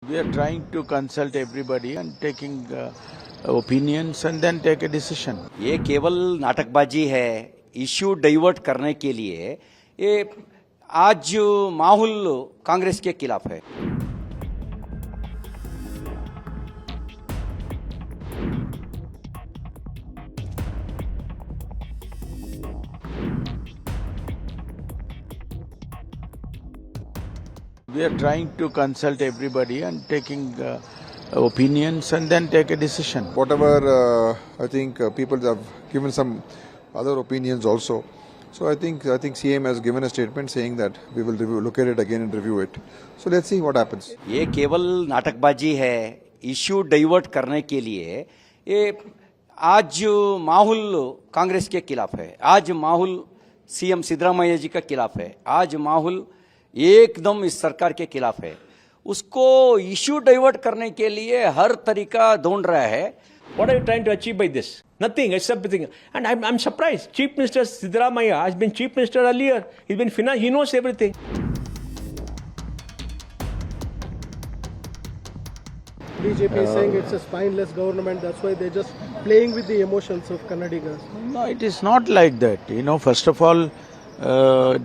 We are trying to consult everybody and taking opinions and then take a decision. ये केवल नाटकबाजी है issue divert करने के लिए। ये आज माहौल कांग्रेस के खिलाफ है। We are trying to consult everybody and taking opinions and then take a decision. Whatever I think people have given some other opinions also. So I think CM has given a statement saying that we will look at it again and review it. So let's see what happens. ये केवल नाटकबाजी है issue divert करने के लिए। ये आज माहौल कांग्रेस के खिलाफ है। आज माहौल सीएम सिद्धरामैया जी का खिलाफ है। आज माहौल एकदम इस सरकार के खिलाफ है। उसको इश्यू डाइवर्ट करने के लिए हर तरीका ढूंढ रहा है। What are you trying to achieve by this? Nothing except everything. And I'm surprised. Chief Minister Siddaramaiah has been Chief Minister earlier. He's been finance. He knows everything. BJP is saying it's a spineless government. That's why they're just playing with the emotions of Kannadigas. No, it is not like that. First of all,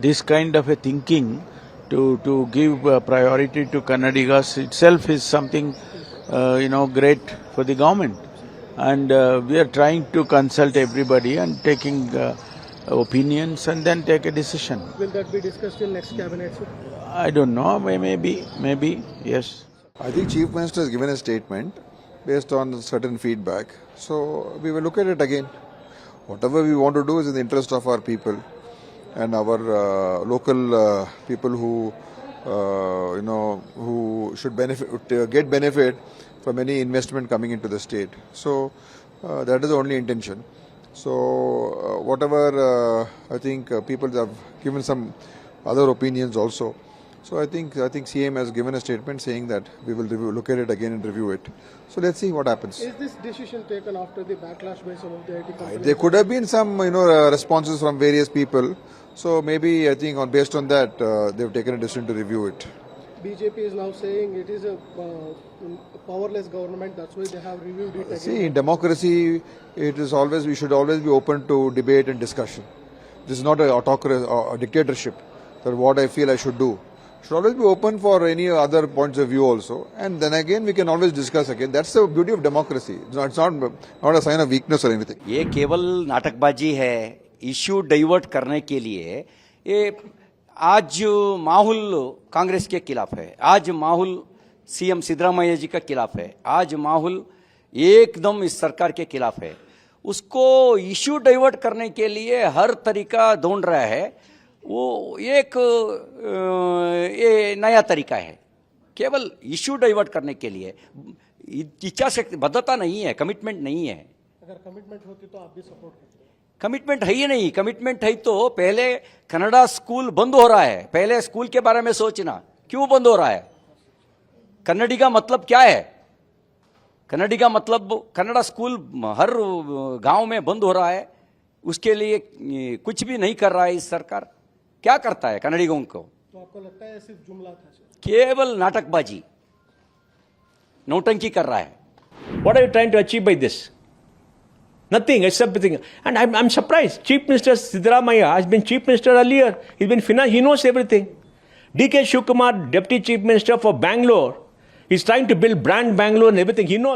this kind of a thinking to give priority to Kannadigas itself is something, great for the government. And we are trying to consult everybody and taking opinions and then take a decision. Will that be discussed in next cabinet, sir? I don't know, maybe, yes. I think Chief Minister has given a statement based on certain feedback. So we will look at it again. Whatever we want to do is in the interest of our people and our local people who who should get benefit from any investment coming into the state. So that is the only intention. So whatever I think people have given some other opinions also. So I think CM has given a statement saying that we will look at it again and review it. So let's see what happens. Is this decision taken after the backlash by some of the IT companies? There could have been some responses from various people. So maybe I think based on that they've taken a decision to review it. BJP is now saying it is a powerless government. That's why they have reviewed it again. See, in democracy, we should always be open to debate and discussion. This is not a autocracy or a dictatorship. That what I feel I should do. Should always be open for any other points of view also, and then again we can always discuss again. That's the beauty of democracy. It's not a sign of weakness or anything. ये केवल नाटकबाजी है issue divert करने के लिए। ये आज माहौल कांग्रेस के खिलाफ है। आज माहौल सीएम सिद्धरामैया जी का खिलाफ है। आज माहौल एकदम इस सरकार के खिलाफ है। उसको इश्यू डाइवर्ट करने के लिए हर तरीका ढूंढ रहा है। वो एक ये नया तरीका है केवल इश्यू डाइवर्ट करने के लिए। इच्छा शक्ति बद्धता नहीं है, कमिटमेंट नहीं है। अगर कमिटमेंट होती तो आप भी सपोर्ट करते। कमिटमेंट है ही नहीं। कमिटमेंट है तो पहले कनाडा स्कूल बंद हो रहा है। पहले स्कूल के बारे में सोचना, क्यों बंद हो रहा है? कन्नड़ी का मतलब क्या है? कन्नड़ी का मतलब कन्नड़ा स्कूल हर गांव में बंद हो रहा है। उसके लिए कुछ भी नहीं कर रहा है इस सरकार। क्या करता है कन्नड़ियों को? तो आपको लगता है सिर्फ जुमला था? केवल नाटकबाजी, नौटंकी कर रहा है। What are you trying to achieve by this? Nothing except everything. And I'm surprised. Chief Minister Siddaramaiah has been Chief Minister earlier. He's been finance. He knows everything. D.K. Shivkumar, Deputy Chief Minister for Bangalore, he's trying to build brand Bangalore and everything. He knows.